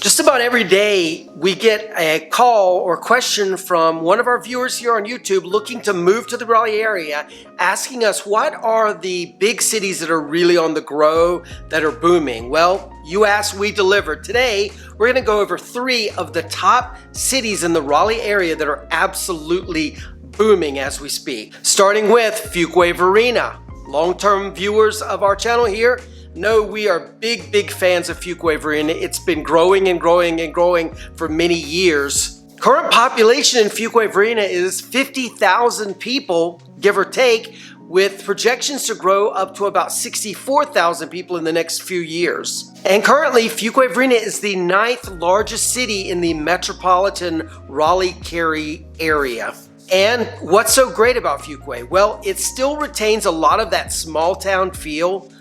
Just about every day we get a call or question from one of our viewers here on YouTube looking to move to the Raleigh area, asking us what are the big cities that are really on the grow, that are booming. Well, you asked, we delivered. Today we're going to go over 3 of the top cities in the Raleigh area that are absolutely booming as we speak. Starting with Fuquay-Varina. Long-term viewers of our channel here know we are big fans of Fuquay-Varina. It's been growing and growing and growing for many years. Current population in Fuquay-Varina is 50,000 people, give or take, with projections to grow up to about 64,000 people in the next few years. And currently, Fuquay-Varina is the 9th largest city in the metropolitan Raleigh-Cary area. And what's so great about Fuquay? Well, it still retains a lot of that small town feel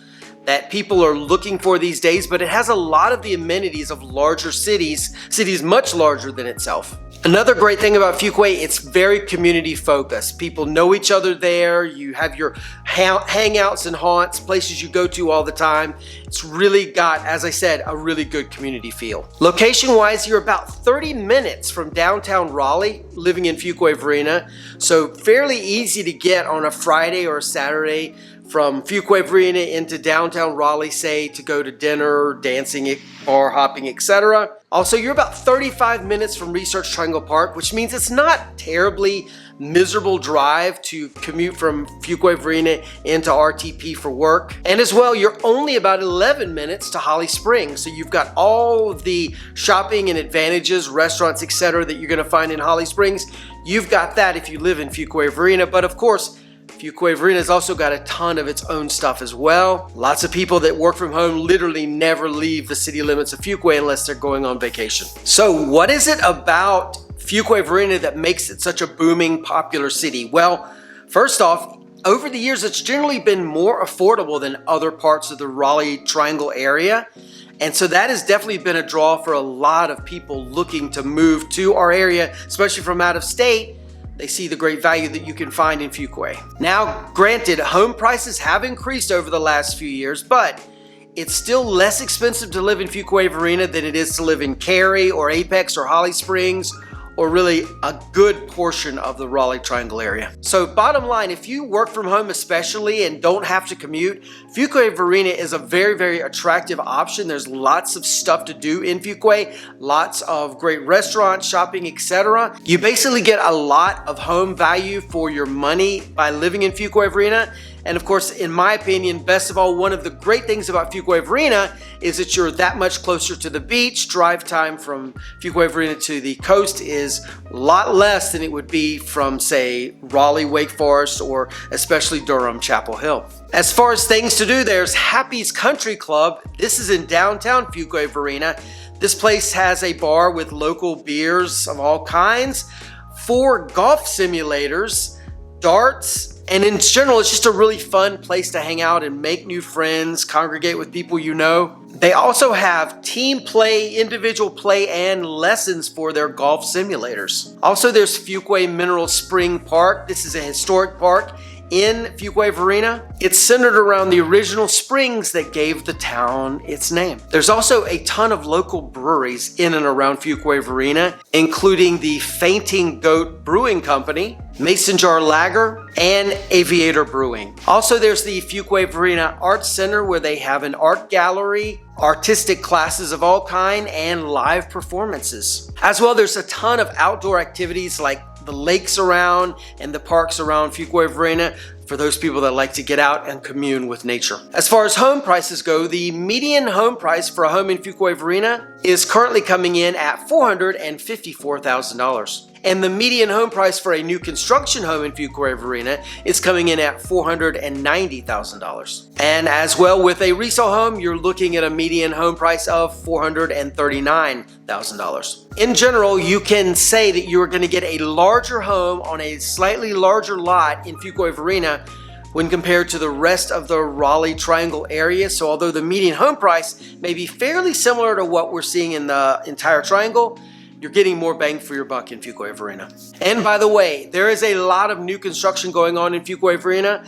that people are looking for these days, but it has a lot of the amenities of larger cities much larger than itself. Another great thing about Fuquay, it's very community focused. People know each other there. You have your hangouts and haunts, places you go to all the time. It's really got, as I said, a really good community feel. Location-wise, you're about 30 minutes from downtown Raleigh, living in Fuquay-Varina, so fairly easy to get on a Friday or a Saturday from Fuquay-Varina into downtown Raleigh, say, to go to dinner, dancing, bar hopping, etc. Also, you're about 35 minutes from Research Triangle Park, which means it's not terribly miserable drive to commute from Fuquay-Varina into RTP for work. And as well, you're only about 11 minutes to Holly Springs. So you've got all of the shopping and advantages, restaurants, etc. that you're gonna find in Holly Springs. You've got that if you live in Fuquay-Varina, but of course, Fuquay-Varina has also got a ton of its own stuff as well. Lots of people that work from home literally never leave the city limits of Fuquay unless they're going on vacation. So what is it about Fuquay-Varina that makes it such a booming, popular city? Well, first off, over the years, it's generally been more affordable than other parts of the Raleigh Triangle area. And so that has definitely been a draw for a lot of people looking to move to our area, especially from out of state. They see the great value that you can find in Fuquay. Now, granted, home prices have increased over the last few years, but it's still less expensive to live in Fuquay-Varina than it is to live in Cary or Apex or Holly Springs, or really a good portion of the Raleigh Triangle area. So bottom line, if you work from home especially and don't have to commute, Fuquay-Varina is a very attractive option. There's lots of stuff to do in Fuquay, lots of great restaurants, shopping, etc. You basically get a lot of home value for your money by living in Fuquay-Varina. And of course, in my opinion, best of all, one of the great things about Fuquay-Varina is that you're that much closer to the beach. Drive time from Fuquay-Varina to the coast is a lot less than it would be from, say, Raleigh, Wake Forest, or especially Durham, Chapel Hill. As far as things to do, there's Happy's Country Club. This is in downtown Fuquay-Varina. This place has a bar with local beers of all kinds, 4 golf simulators, darts, and in general, it's just a really fun place to hang out and make new friends, congregate with people you know. They also have team play, individual play, and lessons for their golf simulators. Also, there's Fuquay Mineral Spring Park. This is a historic park in Fuquay-Varina. It's centered around the original springs that gave the town its name. There's also a ton of local breweries in and around Fuquay-Varina, including the Fainting Goat Brewing Company, Mason Jar Lager, and Aviator Brewing. Also, there's the Fuquay-Varina Arts Center, where they have an art gallery, artistic classes of all kind, and live performances. As well, there's a ton of outdoor activities like the lakes around and the parks around Fuquay-Varina for those people that like to get out and commune with nature. As far as home prices go, the median home price for a home in Fuquay-Varina is currently coming in at $454,000. And the median home price for a new construction home in Fuquay-Varina is coming in at $490,000. And as well, with a resale home, you're looking at a median home price of $439,000. In general, you can say that you're going to get a larger home on a slightly larger lot in Fuquay-Varina when compared to the rest of the Raleigh Triangle area. So although the median home price may be fairly similar to what we're seeing in the entire triangle, you're getting more bang for your buck in Fuquay-Varina. And by the way, there is a lot of new construction going on in Fuquay-Varina.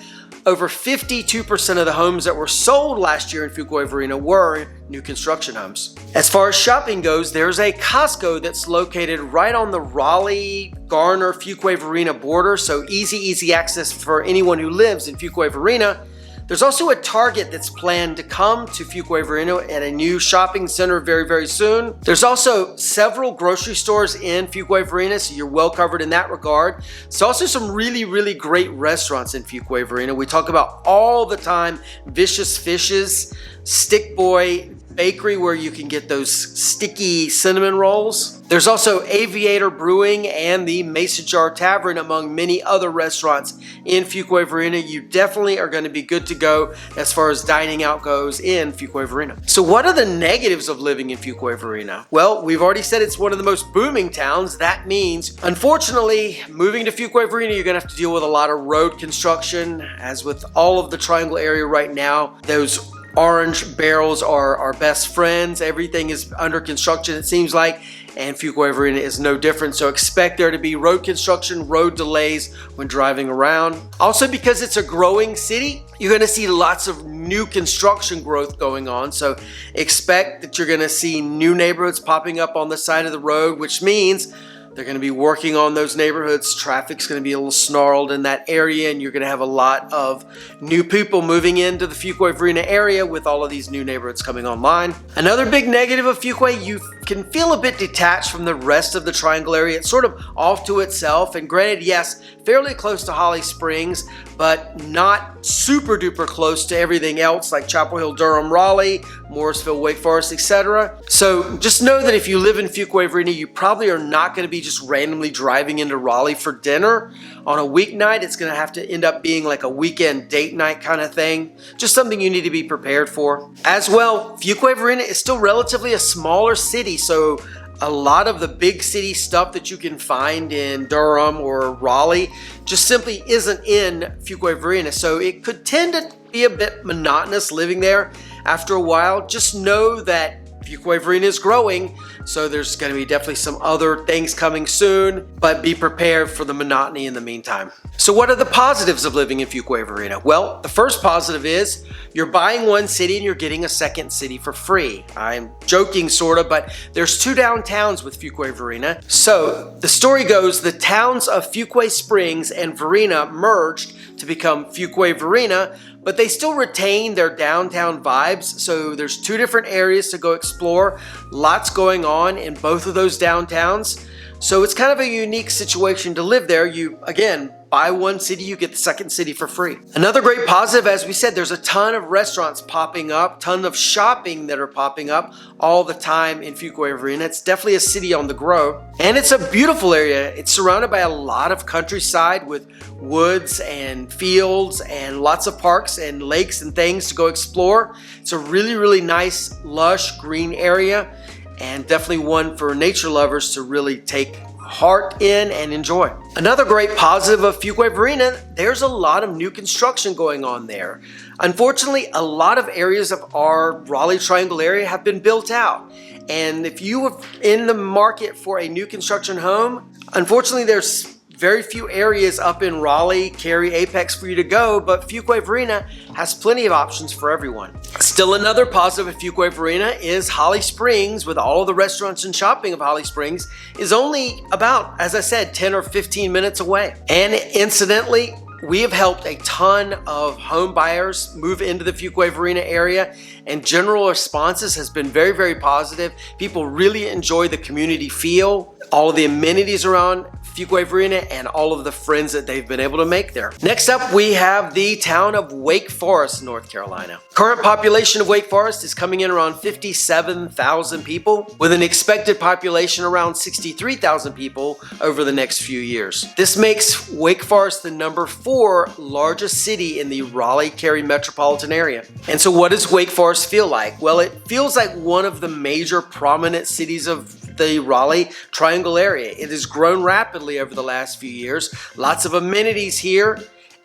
over 52% of the homes that were sold last year in Fuquay-Varina were new construction homes. As far as shopping goes, there's a Costco that's located right on the Raleigh, Garner, Fuquay-Varina border, so easy access for anyone who lives in Fuquay-Varina. There's also a Target that's planned to come to Fuquay-Varina at a new shopping center very soon. There's also several grocery stores in Fuquay-Varina, so you're well covered in that regard. There's also some really great restaurants in Fuquay-Varina. We talk about all the time Vicious Fishes, Stick Boy Bakery, where you can get those sticky cinnamon rolls. There's also Aviator Brewing and the Mason Jar Tavern, among many other restaurants in Fuquay-Varina. You definitely are going to be good to go as far as dining out goes in Fuquay-Varina. So what are the negatives of living in Fuquay-Varina? Well, we've already said it's one of the most booming towns. That means, unfortunately, moving to Fuquay-Varina, you're going to have to deal with a lot of road construction. As with all of the Triangle area right now, those orange barrels are our best friends. Everything is under construction, it seems like, and Fuquay-Varina is no different. So expect there to be road construction, road delays when driving around. Also, because it's a growing city, you're going to see lots of new construction growth going on. So expect that you're going to see new neighborhoods popping up on the side of the road, which means they're going to be working on those neighborhoods. Traffic's going to be a little snarled in that area, and you're going to have a lot of new people moving into the Fuquay-Varina area with all of these new neighborhoods coming online. Another big negative of Fuquay, you can feel a bit detached from the rest of the Triangle area. It's sort of off to itself, and granted, yes, fairly close to Holly Springs, but not super duper close to everything else like Chapel Hill, Durham, Raleigh, Morrisville, Wake Forest, etc. So just know that if you live in Fuquay-Varina, you probably are not going to be just randomly driving into Raleigh for dinner on a weeknight. It's going to have to end up being like a weekend date night kind of thing. Just something you need to be prepared for. As well, Fuquay-Varina is still relatively a smaller city, so a lot of the big city stuff that you can find in Durham or Raleigh just simply isn't in Fuquay-Varina. So it could tend to be a bit monotonous living there after a while. Just know that Fuquay-Varina is growing, so there's going to be definitely some other things coming soon, but be prepared for the monotony in the meantime. So what are the positives of living in Fuquay-Varina? Well, the first positive is you're buying one city and you're getting a second city for free. I'm joking sort of, but there's two downtowns with Fuquay-Varina. So the story goes, the towns of Fuquay Springs and Varina merged to become Fuquay-Varina, but they still retain their downtown vibes. So there's two different areas to go explore. Lots going on in both of those downtowns. So it's kind of a unique situation to live there. You, again, buy one city, you get the second city for free. Another great positive, as we said, there's a ton of restaurants popping up, ton of shopping that are popping up all the time in Fuquay-Varina. It's definitely a city on the grow. And it's a beautiful area. It's surrounded by a lot of countryside with woods and fields and lots of parks and lakes and things to go explore. It's a really nice, lush, green area, and definitely one for nature lovers to really take heart in and enjoy. Another great positive of Fuquay-Varina, there's a lot of new construction going on there. Unfortunately, a lot of areas of our Raleigh Triangle area have been built out. And if you are in the market for a new construction home, unfortunately there's very few areas up in Raleigh, Cary, Apex for you to go, but Fuquay-Varina has plenty of options for everyone. Still another positive of Fuquay-Varina is Holly Springs, with all of the restaurants and shopping of Holly Springs, is only about, as I said, 10 or 15 minutes away. And incidentally, we have helped a ton of home buyers move into the Fuquay-Varina area, and general responses has been very positive. People really enjoy the community feel, all of the amenities around Fuquay-Varina, and all of the friends that they've been able to make there. Next up, we have the town of Wake Forest, North Carolina. Current population of Wake Forest is coming in around 57,000 people, with an expected population around 63,000 people over the next few years. This makes Wake Forest the number 4 largest city in the Raleigh-Cary metropolitan area. And so what does Wake Forest feel like? Well, it feels like one of the major prominent cities of the Raleigh Triangle area. It has grown rapidly over the last few years. Lots of amenities here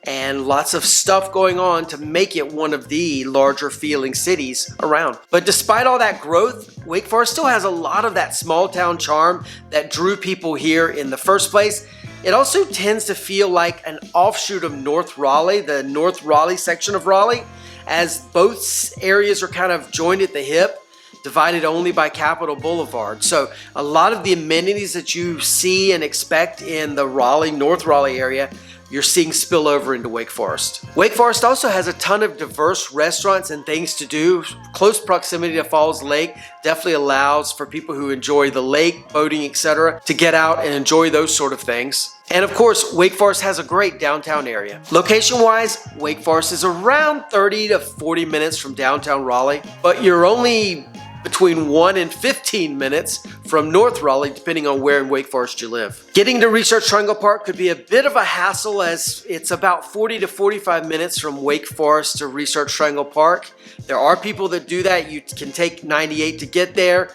and lots of stuff going on to make it one of the larger feeling cities around. But despite all that growth, Wake Forest still has a lot of that small town charm that drew people here in the first place. It also tends to feel like an offshoot of North Raleigh, the North Raleigh section of Raleigh, as both areas are kind of joined at the hip, divided only by Capitol Boulevard. So a lot of the amenities that you see and expect in the Raleigh, North Raleigh area, you're seeing spill over into Wake Forest. Wake Forest also has a ton of diverse restaurants and things to do. Close proximity to Falls Lake definitely allows for people who enjoy the lake, boating, etc. to get out and enjoy those sort of things. And of course, Wake Forest has a great downtown area. Location-wise, Wake Forest is around 30 to 40 minutes from downtown Raleigh, but you're only between 1 and 15 minutes from North Raleigh, depending on where in Wake Forest you live. Getting to Research Triangle Park could be a bit of a hassle, as it's about 40 to 45 minutes from Wake Forest to Research Triangle Park. There are people that do that. You can take 98 to get there.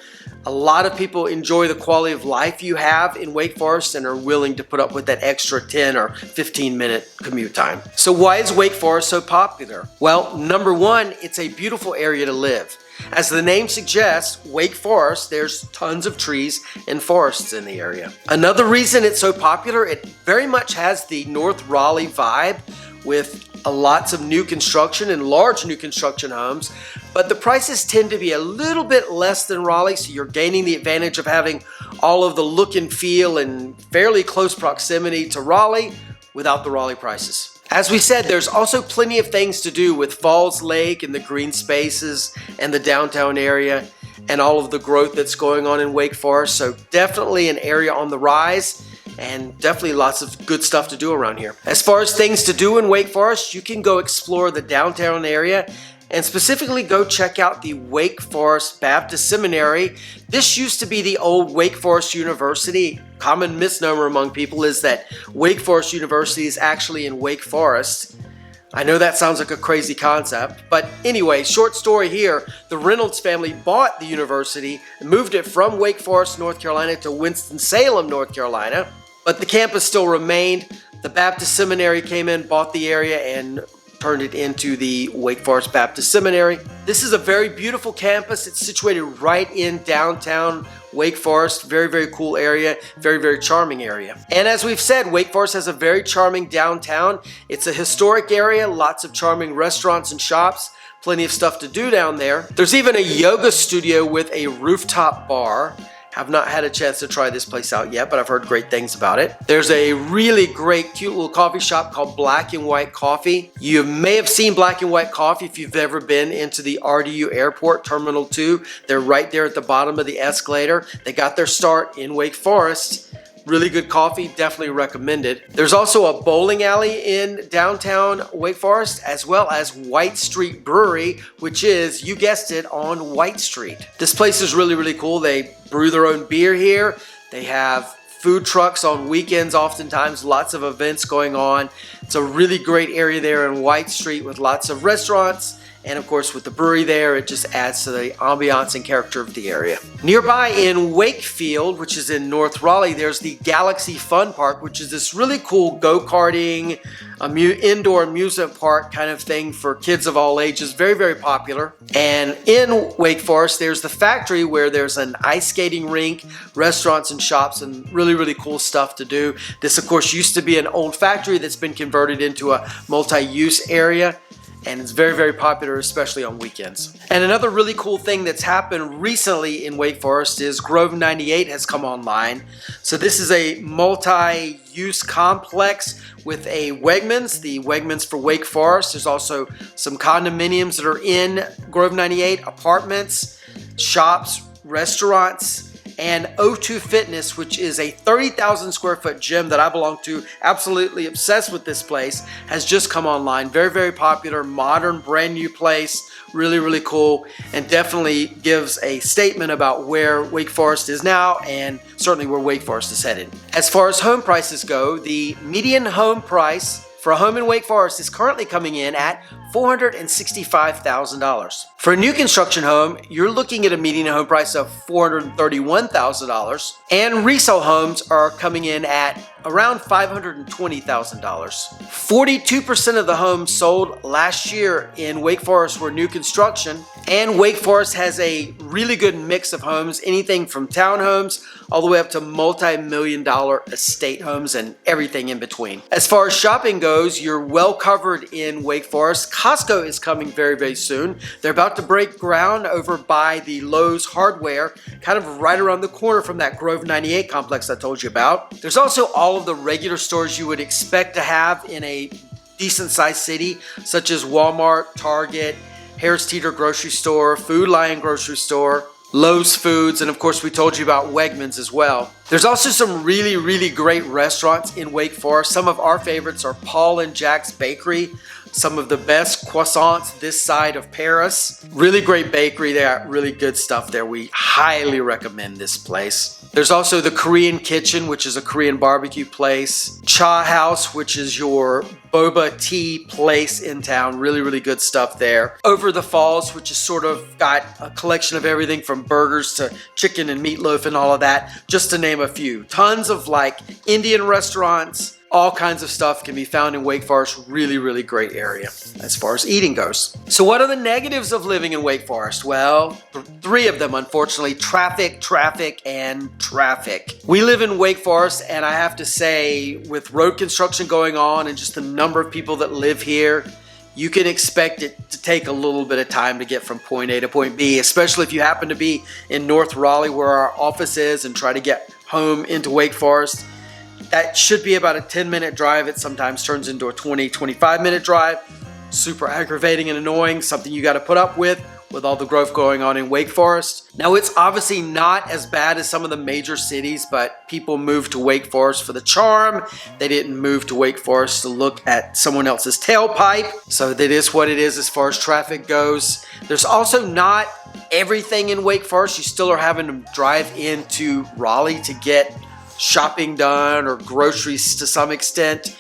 A lot of people enjoy the quality of life you have in Wake Forest and are willing to put up with that extra 10 or 15-minute commute time. So why is Wake Forest so popular? Well, number one, it's a beautiful area to live. As the name suggests, Wake Forest, there's tons of trees and forests in the area. Another reason it's so popular, it very much has the North Raleigh vibe with lots of new construction and large new construction homes, but the prices tend to be a little bit less than Raleigh, so you're gaining the advantage of having all of the look and feel and fairly close proximity to Raleigh without the Raleigh prices. As we said, there's also plenty of things to do with Falls Lake and the green spaces and the downtown area and all of the growth that's going on in Wake Forest. So definitely an area on the rise and definitely lots of good stuff to do around here. As far as things to do in Wake Forest, you can go explore the downtown area and specifically go check out the Wake Forest Baptist Seminary. This used to be the old Wake Forest University. Common misnomer among people is that Wake Forest University is actually in Wake Forest. I know that sounds like a crazy concept, but anyway, short story here, the Reynolds family bought the university and moved it from Wake Forest, North Carolina to Winston-Salem, North Carolina, but the campus still remained. The Baptist Seminary came in, bought the area, and turned it into the Wake Forest Baptist Seminary. This is a very beautiful campus. It's situated right in downtown Wake Forest. Very, very cool area. Very, very charming area. And as we've said, Wake Forest has a very charming downtown. It's a historic area, lots of charming restaurants and shops, plenty of stuff to do down there. There's even a yoga studio with a rooftop bar. I've not had a chance to try this place out yet, but I've heard great things about it. There's a really great, cute little coffee shop called Black and White Coffee. You may have seen Black and White Coffee if you've ever been into the RDU Airport Terminal 2. They're right there at the bottom of the escalator. They got their start in Wake Forest. Really good coffee, definitely recommended. There's also a bowling alley in downtown Wake Forest, as well as White Street Brewery, which is, you guessed it, on White Street. This place is really, really cool. They brew their own beer here. They have food trucks on weekends, oftentimes lots of events going on. It's a really great area there in White Street with lots of restaurants. And of course, with the brewery there, it just adds to the ambiance and character of the area. Nearby in Wakefield, which is in North Raleigh, there's the Galaxy Fun Park, which is this really cool go-karting, indoor amusement park kind of thing for kids of all ages. Very, very popular. And in Wake Forest, there's the factory where there's an ice skating rink, restaurants and shops, and really, really cool stuff to do. This, of course, used to be an old factory that's been converted into a multi-use area. And it's very, very popular, especially on weekends. And another really cool thing that's happened recently in Wake Forest is Grove 98 has come online. So this is a multi-use complex with a Wegmans, the Wegmans for Wake Forest. There's also some condominiums that are in Grove 98, apartments, shops, restaurants, and O2 Fitness, which is a 30,000 square foot gym that I belong to, absolutely obsessed with this place, has just come online. Very, very popular, modern, brand new place, really, really cool, and definitely gives a statement about where Wake Forest is now and certainly where Wake Forest is headed. As far as home prices go, the median home price for a home in Wake Forest is currently coming in at $465,000. For a new construction home, you're looking at a median home price of $431,000, and resale homes are coming in at around $520,000. 42% of the homes sold last year in Wake Forest were new construction, And Wake Forest has a really good mix of homes, anything from townhomes all the way up to multi-million-dollar estate homes and everything in between. As far as shopping goes, you're well covered in Wake Forest. Costco is coming very, very soon. They're about to break ground over by the Lowe's Hardware, kind of right around the corner from that Grove 98 complex I told you about. There's also all of the regular stores you would expect to have in a decent-sized city, such as Walmart, Target, Harris Teeter Grocery Store, Food Lion Grocery Store, Lowe's Foods, and of course we told you about Wegmans as well. There's also some really, really great restaurants in Wake Forest. Some of our favorites are Paul and Jack's Bakery, some of the best croissants this side of Paris. Really great bakery, they got really good stuff there. We highly recommend this place. There's also the Korean Kitchen, which is a Korean barbecue place. Cha House, which is your boba tea place in town. Really, really good stuff there. Over the Falls, which is sort of got a collection of everything from burgers to chicken and meatloaf and all of that, just to name a few. Tons of like Indian restaurants. All kinds of stuff can be found in Wake Forest. Really, really great area as far as eating goes. So what are the negatives of living in Wake Forest? Well, three of them, unfortunately: traffic, traffic, and traffic. We live in Wake Forest, and I have to say, with road construction going on and just the number of people that live here, you can expect it to take a little bit of time to get from point A to point B, especially if you happen to be in North Raleigh where our office is and try to get home into Wake Forest. That should be about a 10-minute drive. It sometimes turns into a 25-minute drive. Super aggravating and annoying, something you got to put up with all the growth going on in Wake Forest. Now, it's obviously not as bad as some of the major cities, but people moved to Wake Forest for the charm. They didn't move to Wake Forest to look at someone else's tailpipe. So that is what it is as far as traffic goes. There's also not everything in Wake Forest. You still are having to drive into Raleigh to get shopping done or groceries to some extent.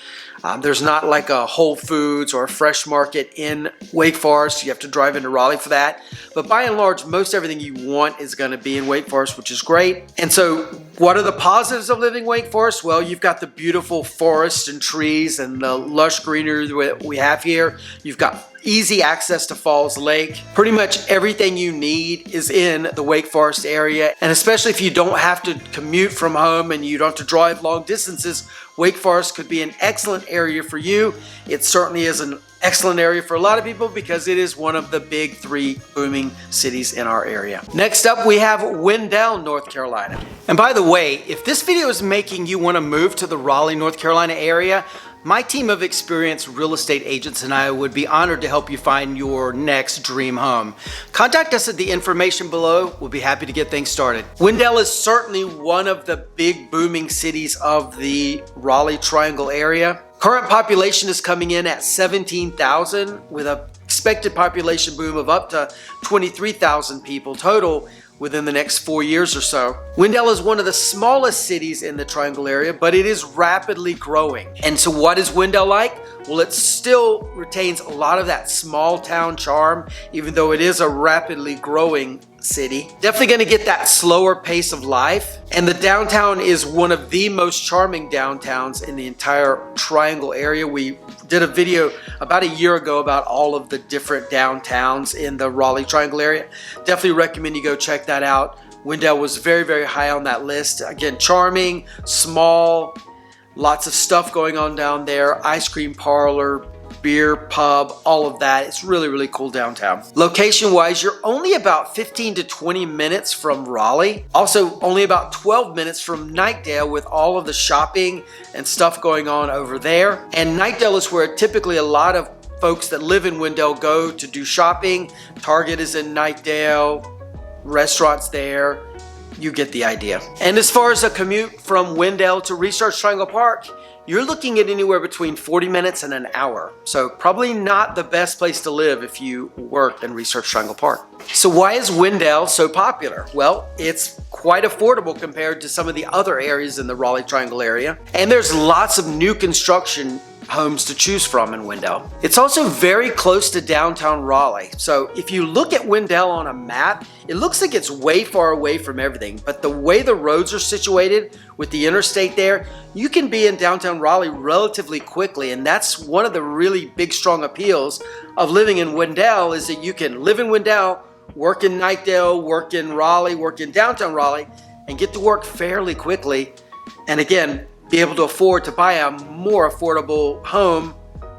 There's not like a Whole Foods or a fresh market in Wake Forest. You have to drive into Raleigh for that. But by and large, most everything you want is going to be in Wake Forest, which is great. And so what are the positives of living in Wake Forest? Well, you've got the beautiful forests and trees and the lush greenery that we have here. You've got easy access to Falls Lake. Pretty much everything you need is in the Wake Forest area. And especially if you don't have to commute from home and you don't have to drive long distances, Wake Forest could be an excellent area for you. It certainly is an excellent area for a lot of people because it is one of the big three booming cities in our area. Next up, we have Wendell, North Carolina. And by the way, if this video is making you want to move to the Raleigh, North Carolina area, my team of experienced real estate agents and I would be honored to help you find your next dream home. Contact us at the information below. We'll be happy to get things started. Wendell is certainly one of the big booming cities of the Raleigh Triangle area. Current population is coming in at 17,000 with an expected population boom of up to 23,000 people total within the next 4 years or so. Wendell is one of the smallest cities in the Triangle area, but it is rapidly growing. And so what is Wendell like? Well, it still retains a lot of that small town charm, even though it is a rapidly growing city. Definitely going to get that slower pace of life. And the downtown is one of the most charming downtowns in the entire Triangle area. We did a video about a year ago about all of the different downtowns in the Raleigh Triangle area. Definitely recommend you go check that out. Wendell was very, very high on that list. Again, charming, small, lots of stuff going on down there. Ice cream parlor, beer pub, all of that. It's really, really cool downtown. Location wise, you're only about 15 to 20 minutes from Raleigh. Also only about 12 minutes from Knightdale with all of the shopping and stuff going on over there. And Knightdale is where typically a lot of folks that live in Wendell go to do shopping. Target is in Knightdale, restaurants there. You get the idea. And as far as a commute from Wendell to Research Triangle Park, you're looking at anywhere between 40 minutes and an hour. So probably not the best place to live if you work in Research Triangle Park. So why is Wendell so popular? Well, it's quite affordable compared to some of the other areas in the Raleigh Triangle area. And there's lots of new construction homes to choose from in Wendell. It's also very close to downtown Raleigh. So if you look at Wendell on a map, it looks like it's way far away from everything, but the way the roads are situated with the interstate there, you can be in downtown Raleigh relatively quickly. And that's one of the really big, strong appeals of living in Wendell, is that you can live in Wendell, work in Knightdale, work in Raleigh, work in downtown Raleigh, and get to work fairly quickly. And again, be able to afford to buy a more affordable home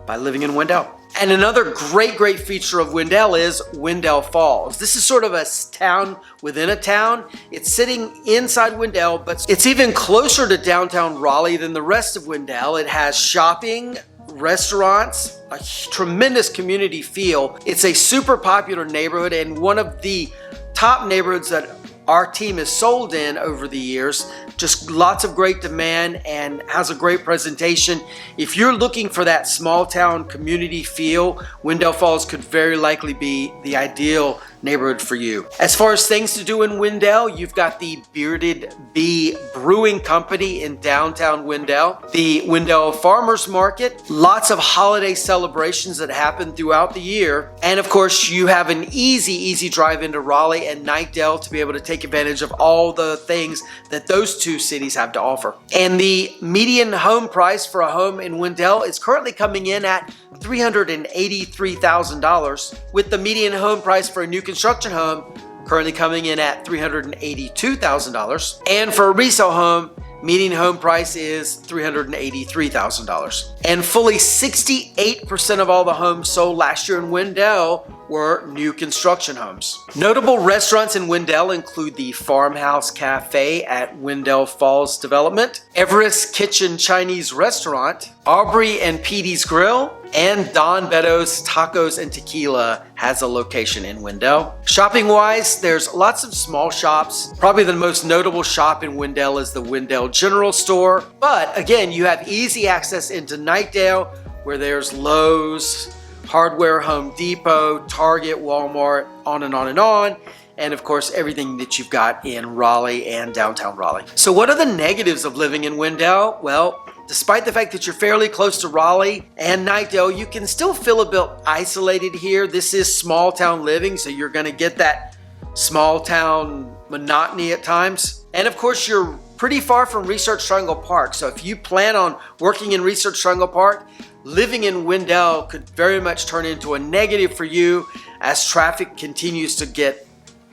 by living in Wendell. And another great feature of Wendell is Wendell Falls. This is sort of a town within a town. It's sitting inside Wendell, but it's even closer to downtown Raleigh than the rest of Wendell. It has shopping, restaurants, a tremendous community feel. It's a super popular neighborhood and one of the top neighborhoods that our team has sold in over the years. Just lots of great demand and has a great presentation. If you're looking for that small town community feel, Wendell Falls could very likely be the ideal neighborhood for you. As far as things to do in Wendell, you've got the Bearded Bee Brewing Company in downtown Wendell, the Wendell Farmers Market, lots of holiday celebrations that happen throughout the year, and of course you have an easy drive into Raleigh and Knightdale to be able to take advantage of all the things that those two cities have to offer. And the median home price for a home in Wendell is currently coming in at $383,000, with the median home price for a new construction home currently coming in at $382,000. And for a resale home, median home price is $383,000. And fully 68% of all the homes sold last year in Wendell were new construction homes. Notable restaurants in Wendell include the Farmhouse Cafe at Wendell Falls Development, Everest Kitchen Chinese Restaurant, Aubrey and Petey's Grill, and Don Beto's Tacos and Tequila has a location in Wendell. Shopping wise, there's lots of small shops. Probably the most notable shop in Wendell is the Wendell General Store. But again, you have easy access into Knightdale, where there's Lowe's, Hardware, Home Depot, Target, Walmart, on and on and on. And of course, everything that you've got in Raleigh and downtown Raleigh. So what are the negatives of living in Wendell? Well, despite the fact that you're fairly close to Raleigh and Knightdale, you can still feel a bit isolated here. This is small town living, so you're gonna get that small town monotony at times. And of course, you're pretty far from Research Triangle Park. So if you plan on working in Research Triangle Park, living in Wendell could very much turn into a negative for you as traffic continues to get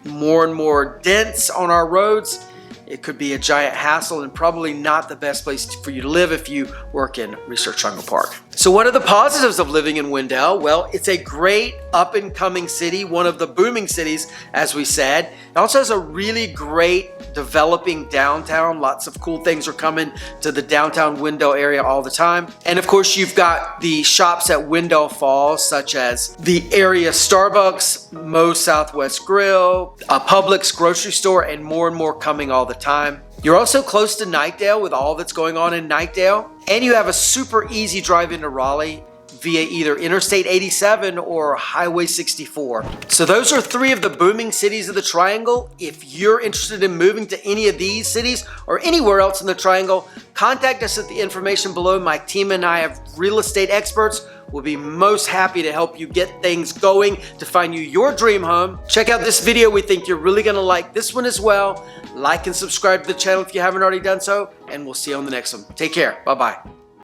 more and more dense on our roads. It could be a giant hassle and probably not the best place for you to live if you work in Research Triangle Park. So what are the positives of living in Wendell? Well, it's a great up and coming city, one of the booming cities, as we said. It also has a really great developing downtown. Lots of cool things are coming to the downtown Wendell area all the time. And of course, you've got the shops at Wendell Falls, such as the area Starbucks, Moe's Southwest Grill, a Publix grocery store, and more coming all the time. You're also close to Knightdale with all that's going on in Knightdale, and you have a super easy drive into Raleigh via either Interstate 87 or Highway 64. So those are three of the booming cities of the Triangle. If you're interested in moving to any of these cities or anywhere else in the Triangle, contact us at the information below. My team and I have real estate experts. We'll be most happy to help you get things going to find you your dream home. Check out this video. We think you're really gonna like this one as well. Like and subscribe to the channel if you haven't already done so, and we'll see you on the next one. Take care. Bye-bye.